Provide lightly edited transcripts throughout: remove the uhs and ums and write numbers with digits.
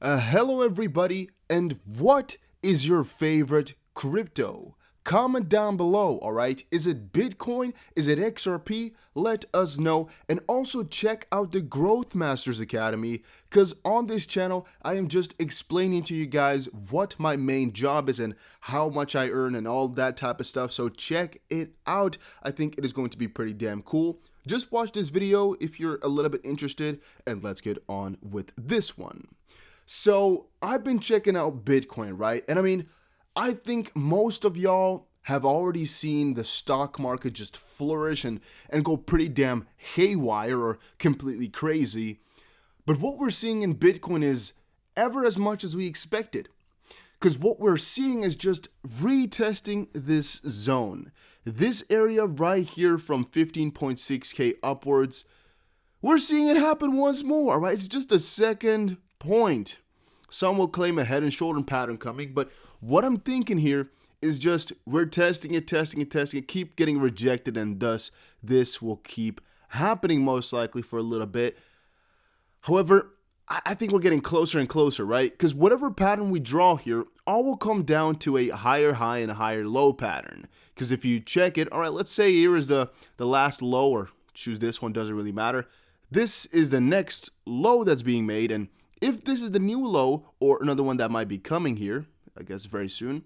Hello everybody, and what is your favorite crypto? Comment down below, alright? Is it Bitcoin? Is it XRP? Let us know, and also check out the Growth Masters Academy, because on this channel, I am just explaining to you guys what my main job is and how much I earn and all that type of stuff, so check it out. I think it is going to be pretty damn cool. Just watch this video if you're a little bit interested, and let's get on with this one. So I've been checking out Bitcoin, right? And I mean, I think most of y'all have already seen the stock market just flourish and go pretty damn haywire or completely crazy. But what we're seeing in Bitcoin is ever as much as we expected. Because what we're seeing is just retesting this zone. This area right here from 15.6K upwards, we're seeing it happen once more, right? It's just a second point. Some will claim a head and shoulder pattern coming, but what I'm thinking here is just we're testing it, keep getting rejected, and thus this will keep happening most likely for a little bit. However, I think we're getting closer and closer, right? Because whatever pattern we draw here, all will come down to a higher high and a higher low pattern. Because if you check it, all right, let's say here is the last low, or choose this one, doesn't really matter. This is the next low that's being made, and if this is the new low, or another one that might be coming here, I guess very soon,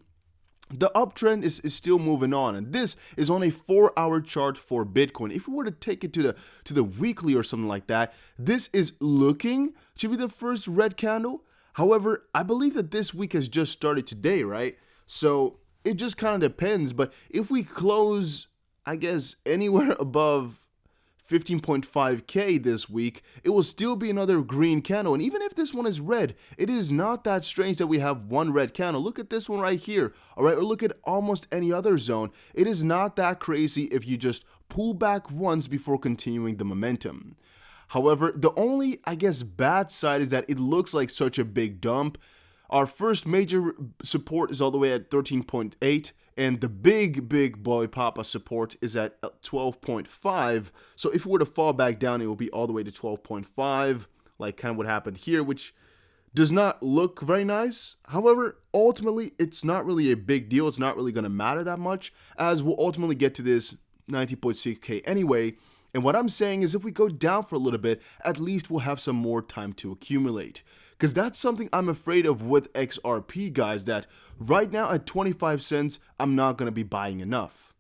the uptrend is still moving on, and this is on a 4-hour chart for Bitcoin. If we were to take it to the weekly or something like that, this is looking to be the first red candle. However, I believe that this week has just started today, right? So it just kind of depends, but if we close, I guess, anywhere above 15.5K this week, it will still be another green candle. And even if this one is red, it is not that strange that we have one red candle. Look at this one right here, all right? Or look at almost any other zone. It is not that crazy if you just pull back once before continuing the momentum. However, the only, I guess, bad side is that it looks like such a big dump. Our first major support is all the way at 13.8. And the big boy papa support is at 12.5. So if we were to fall back down, it will be all the way to 12.5, like kind of what happened here, which does not look very nice. However, ultimately, it's not really a big deal. It's not really going to matter that much, as we'll ultimately get to this 90.6K anyway. And what I'm saying is if we go down for a little bit, at least we'll have some more time to accumulate. Because that's something I'm afraid of with XRP, guys, that right now at 25 cents, I'm not going to be buying enough.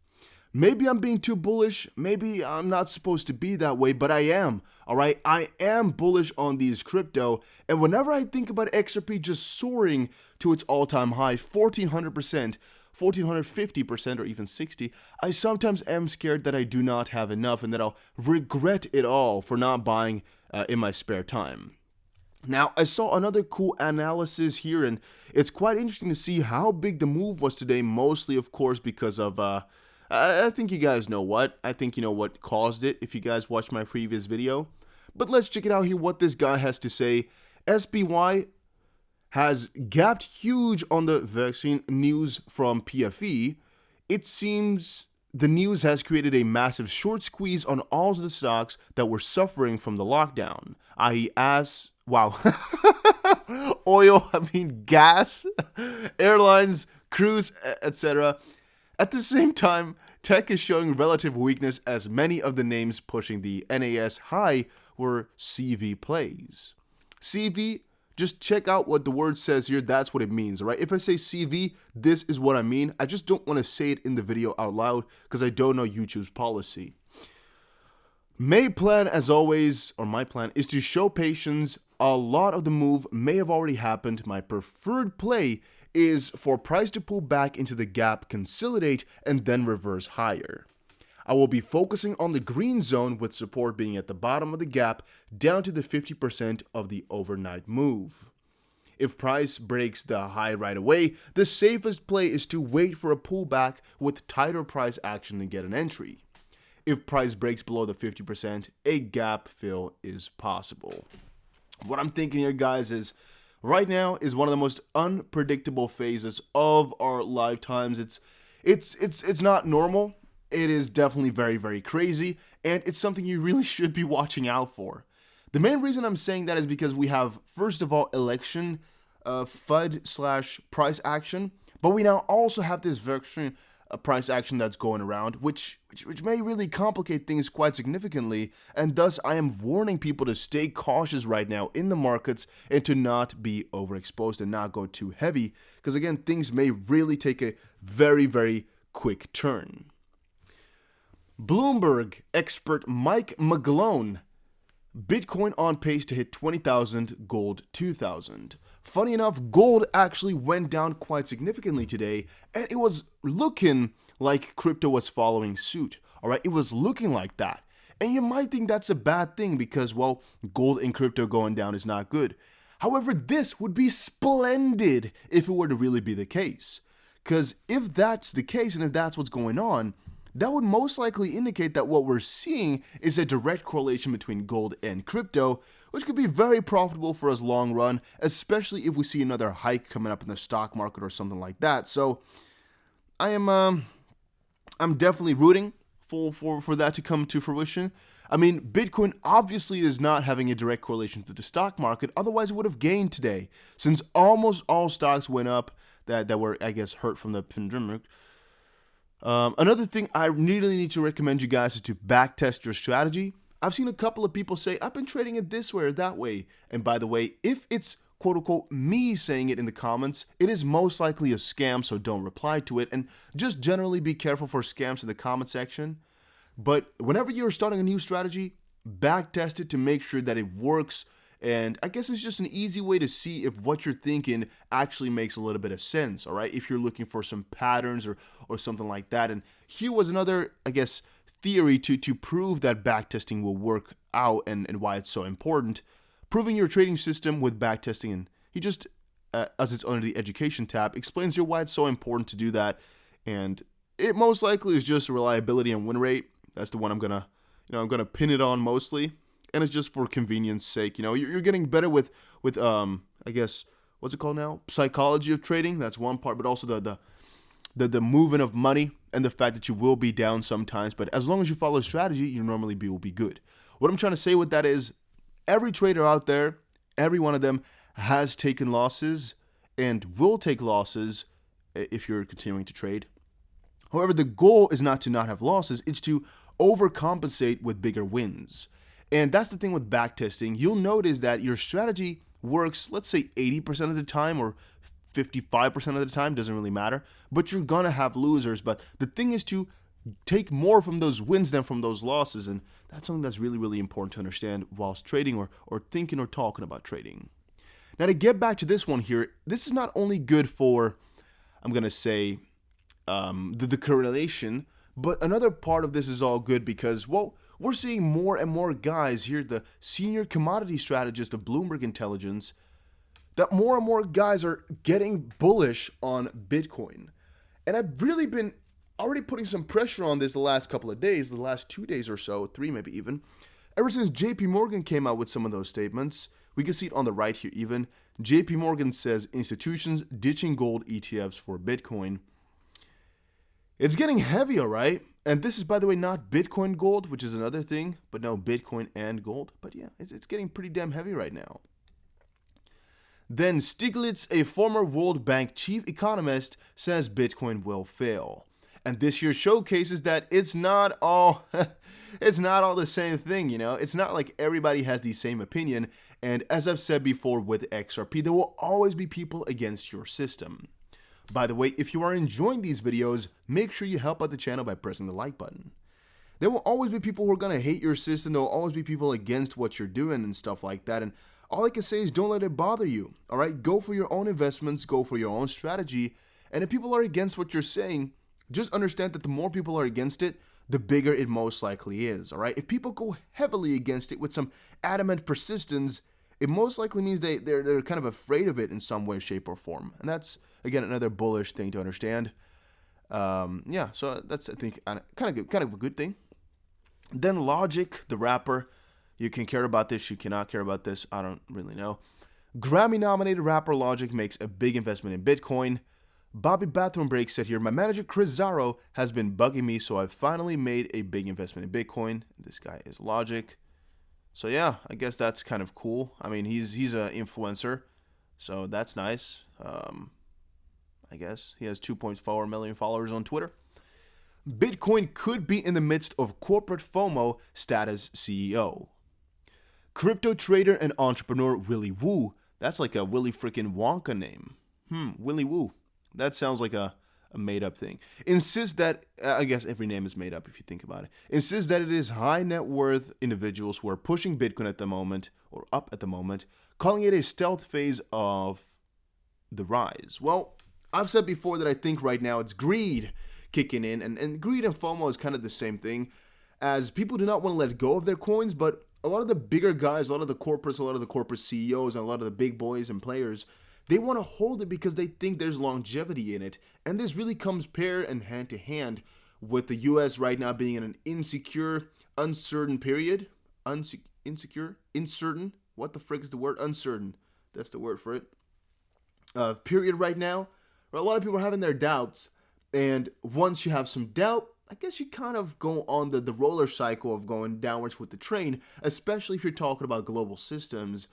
Maybe I'm being too bullish. Maybe I'm not supposed to be that way, but I am. All right, I am bullish on these crypto. And whenever I think about XRP just soaring to its all-time high, 1,400%, 1,450% or even 60, I sometimes am scared that I do not have enough and that I'll regret it all for not buying in my spare time. Now, I saw another cool analysis here, and it's quite interesting to see how big the move was today, mostly, of course, because of, I think you guys know what. I think you know what caused it if you guys watched my previous video. But let's check it out here, what this guy has to say. SPY has gapped huge on the vaccine news from PFE. It seems the news has created a massive short squeeze on all of the stocks that were suffering from the lockdown, i.e. oil, gas, airlines, cruise, etc. At the same time, tech is showing relative weakness as many of the names pushing the NAS high were CV plays. CV, just check out what the word says here. That's what it means, right? If I say CV, this is what I mean. I just don't want to say it in the video out loud because I don't know YouTube's policy. My plan, as always, is to show patience. A lot of the move may have already happened. My preferred play is for price to pull back into the gap, consolidate, and then reverse higher. I will be focusing on the green zone with support being at the bottom of the gap down to the 50% of the overnight move. If price breaks the high right away, the safest play is to wait for a pullback with tighter price action to get an entry. If price breaks below the 50%, a gap fill is possible. What I'm thinking here, guys, is right now is one of the most unpredictable phases of our lifetimes. It's not normal. It is definitely very, very crazy, and it's something you really should be watching out for. The main reason I'm saying that is because we have, first of all, election FUD/price action, but we now also have this Vexing price action that's going around, which may really complicate things quite significantly, and thus I am warning people to stay cautious right now in the markets and to not be overexposed and not go too heavy, because again, things may really take a very, very quick turn. Bloomberg expert Mike McGlone, Bitcoin on pace to hit 20,000, gold 2,000. Funny enough, gold actually went down quite significantly today, and it was looking like crypto was following suit. All right, it was looking like that. And you might think that's a bad thing because, well, gold and crypto going down is not good. However, this would be splendid if it were to really be the case. Because if that's the case and if that's what's going on, that would most likely indicate that what we're seeing is a direct correlation between gold and crypto, which could be very profitable for us long run, especially if we see another hike coming up in the stock market or something like that. So I'm definitely rooting for that to come to fruition. I mean, Bitcoin obviously is not having a direct correlation to the stock market, otherwise it would have gained today, since almost all stocks went up that were, I guess, hurt from the pandemic. Another thing I really need to recommend you guys is to backtest your strategy. I've seen a couple of people say, I've been trading it this way or that way. And by the way, if it's quote unquote me saying it in the comments, it is most likely a scam, so don't reply to it. And just generally be careful for scams in the comment section. But whenever you're starting a new strategy, backtest it to make sure that it works. And I guess it's just an easy way to see if what you're thinking actually makes a little bit of sense, all right? If you're looking for some patterns or something like that. And here was another, I guess, theory to prove that backtesting will work out and why it's so important. Proving your trading system with backtesting. And he just, as it's under the education tab, explains why it's so important to do that. And it most likely is just reliability and win rate. That's the one I'm gonna pin it on mostly. And it's just for convenience sake. You're getting better with I guess, what's it called now? Psychology of trading. That's one part, but also the movement of money and the fact that you will be down sometimes. But as long as you follow strategy, you normally will be good. What I'm trying to say with that is every trader out there, every one of them has taken losses and will take losses if you're continuing to trade. However, the goal is not to not have losses. It's to overcompensate with bigger wins. And that's the thing with backtesting. You'll notice that your strategy works, let's say 80% of the time or 55% of the time, doesn't really matter, but you're gonna have losers. But the thing is to take more from those wins than from those losses. And that's something that's really, really important to understand whilst trading or thinking or talking about trading. Now, to get back to this one here, this is not only good for, I'm gonna say, the correlation, but another part of this is all good because, well, we're seeing more and more guys here, the senior commodity strategist of Bloomberg Intelligence, that more and more guys are getting bullish on Bitcoin. And I've really been already putting some pressure on this the last couple of days, the last 2 days or so, 3 maybe even. Ever since JP Morgan came out with some of those statements, we can see it on the right here even. JP Morgan says institutions ditching gold ETFs for Bitcoin. It's getting heavy, all right? And this is, by the way, not Bitcoin gold, which is another thing, but no, Bitcoin and gold. But yeah, it's getting pretty damn heavy right now. Then Stiglitz, a former World Bank chief economist, says Bitcoin will fail. And this here showcases that it's not all the same thing, It's not like everybody has the same opinion. And as I've said before with XRP, there will always be people against your system. By the way, if you are enjoying these videos, make sure you help out the channel by pressing the like button. There will always be people who are going to hate your system. There will always be people against what you're doing and stuff like that. And all I can say is don't let it bother you. All right, go for your own investments, go for your own strategy. And if people are against what you're saying, just understand that the more people are against it, the bigger it most likely is. All right, if people go heavily against it with some adamant persistence, it most likely means they're kind of afraid of it in some way, shape, or form. And that's, again, another bullish thing to understand. So that's, I think, kind of a good thing. Then Logic, the rapper. You can care about this, you cannot care about this. I don't really know. Grammy-nominated rapper Logic makes a big investment in Bitcoin. Bobby Bathroom Break said here, my manager Chris Zaro has been bugging me, so I finally made a big investment in Bitcoin. This guy is Logic. So yeah, I guess that's kind of cool. I mean, he's an influencer, so that's nice. I guess he has 2.4 million followers on Twitter. Bitcoin could be in the midst of corporate FOMO, status CEO. Crypto trader and entrepreneur Willy Woo. That's like a Willy freaking Wonka name. Willy Woo. That sounds like a made up thing. Insists that, I guess every name is made up if you think about it. Insists that it is high net worth individuals who are pushing Bitcoin at the moment, or up at the moment, calling it a stealth phase of the rise. Well, I've said before that I think right now it's greed kicking in, and greed and FOMO is kind of the same thing, as people do not want to let go of their coins, but a lot of the bigger guys, a lot of the corporates, a lot of the corporate CEOs, and a lot of the big boys and players, they want to hold it because they think there's longevity in it. And this really comes pair and hand to hand with the US right now being in an insecure, uncertain period. Uncertain? What the frick is the word? Uncertain. That's the word for it. Period right now, where a lot of people are having their doubts. And once you have some doubt, I guess you kind of go on the roller cycle of going downwards with the train, especially if you're talking about global systems.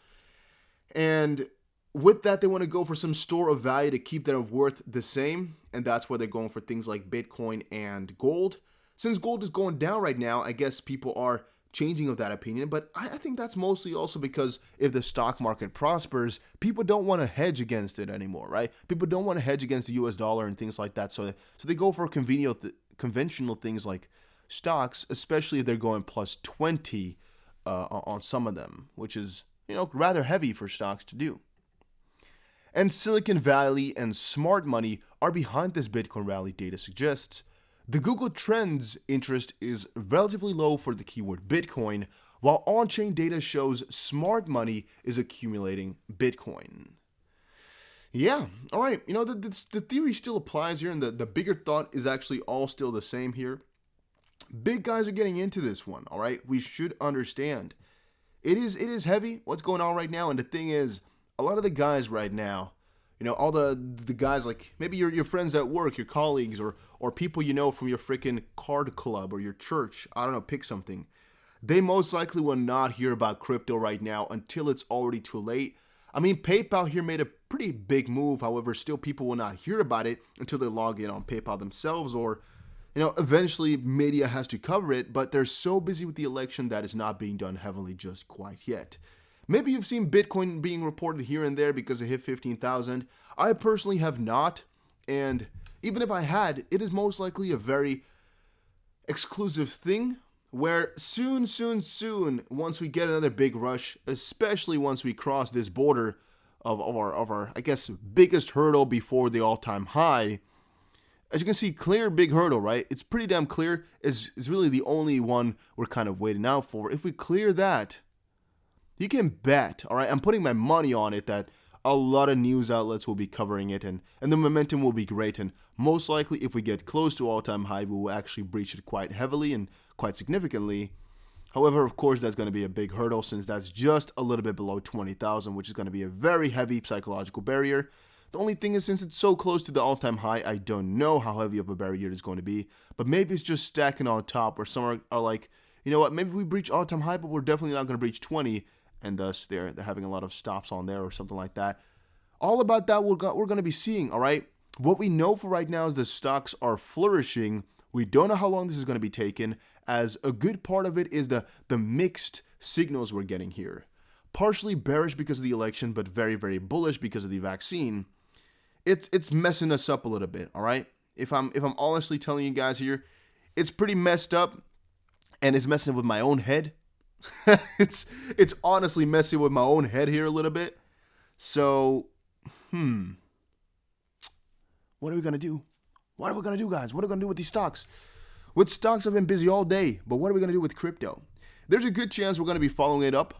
And with that, they want to go for some store of value to keep their worth the same, and that's why they're going for things like Bitcoin and gold. Since gold is going down right now, I guess people are changing of that opinion, but I think that's mostly also because if the stock market prospers, people don't want to hedge against it anymore, right? People don't want to hedge against the US dollar and things like that, so they go for conventional things like stocks, especially if they're going plus 20 on some of them, which is, rather heavy for stocks to do. And Silicon Valley and smart money are behind this Bitcoin rally, data suggests. The Google Trends interest is relatively low for the keyword Bitcoin, while on-chain data shows smart money is accumulating Bitcoin. Yeah, all right, the theory still applies here, and the bigger thought is actually all still the same here. Big guys are getting into this one, all right? We should understand. It is heavy, what's going on right now, and the thing is, a lot of the guys right now, all the guys, like maybe your friends at work, your colleagues, or people from your freaking card club or your church, I don't know, pick something. They most likely will not hear about crypto right now until it's already too late. I mean, PayPal here made a pretty big move. However, still people will not hear about it until they log in on PayPal themselves, or eventually media has to cover it, but they're so busy with the election that is not being done heavily just quite yet. Maybe you've seen Bitcoin being reported here and there because it hit 15,000. I personally have not, and even if I had, it is most likely a very exclusive thing where soon, once we get another big rush, especially once we cross this border of our, I guess, biggest hurdle before the all-time high. As you can see, clear, big hurdle, right? It's pretty damn clear. It's really the only one we're kind of waiting out for. If we clear that, you can bet, all right, I'm putting my money on it that a lot of news outlets will be covering it, and the momentum will be great, and most likely if we get close to all-time high, we will actually breach it quite heavily and quite significantly. However, of course, that's going to be a big hurdle since that's just a little bit below 20,000, which is going to be a very heavy psychological barrier. The only thing is, since it's so close to the all-time high, I don't know how heavy of a barrier it is going to be, but maybe it's just stacking on top, where some are like, you know what, maybe we breach all-time high, but we're definitely not going to breach 20, and thus they're having a lot of stops on there or something like that. All about that we're going to be seeing, all right? What we know for right now is the stocks are flourishing. We don't know how long this is going to be taken, as a good part of it is the mixed signals we're getting here. Partially bearish because of the election, but very, very bullish because of the vaccine. It's messing us up a little bit, all right? If I'm honestly telling you guys here, it's pretty messed up, and it's messing with my own head. It's honestly messing with my own head here a little bit. So, what are we going to do? What are we going to do, guys? What are we going to do with these stocks? With stocks, I've been busy all day, but what are we going to do with crypto? There's a good chance we're going to be following it up,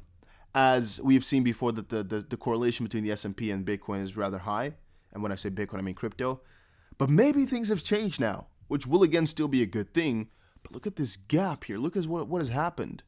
as we've seen before that the correlation between the S&P and Bitcoin is rather high. And when I say Bitcoin, I mean crypto. But maybe things have changed now, which will again still be a good thing. But look at this gap here. Look at what has happened.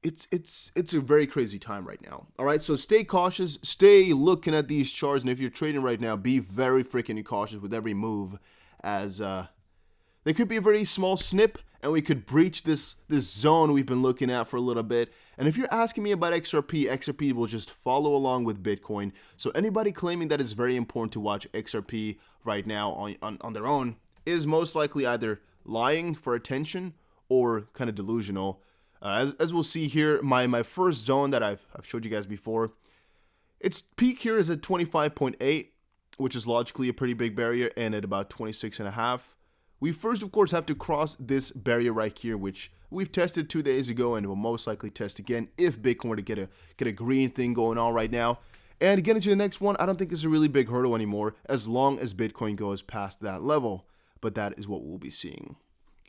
It's a very crazy time right now. All right, so stay cautious. Stay looking at these charts, and if you're trading right now, be very freaking cautious with every move, as there could be a very small snip, and we could breach this zone we've been looking at for a little bit. And if you're asking me about XRP will just follow along with Bitcoin. So anybody claiming that it's very important to watch XRP right now on their own is most likely either lying for attention or kind of delusional. As we'll see here, my first zone that I've showed you guys before, its peak here is at 25.8, which is logically a pretty big barrier, and at about 26.5. We first, of course, have to cross this barrier right here, which we've tested 2 days ago and will most likely test again if Bitcoin were to get a green thing going on right now. And getting to the next one, I don't think it's a really big hurdle anymore as long as Bitcoin goes past that level. But that is what we'll be seeing.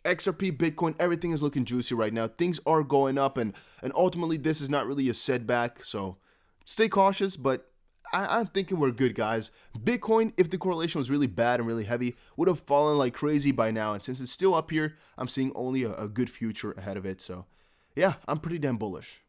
XRP, Bitcoin, everything is looking juicy right now. Things are going up, and ultimately this is not really a setback. So stay cautious, but I'm thinking we're good, guys. Bitcoin, if the correlation was really bad and really heavy, would have fallen like crazy by now. And since it's still up here, I'm seeing only a good future ahead of it. So yeah, I'm pretty damn bullish.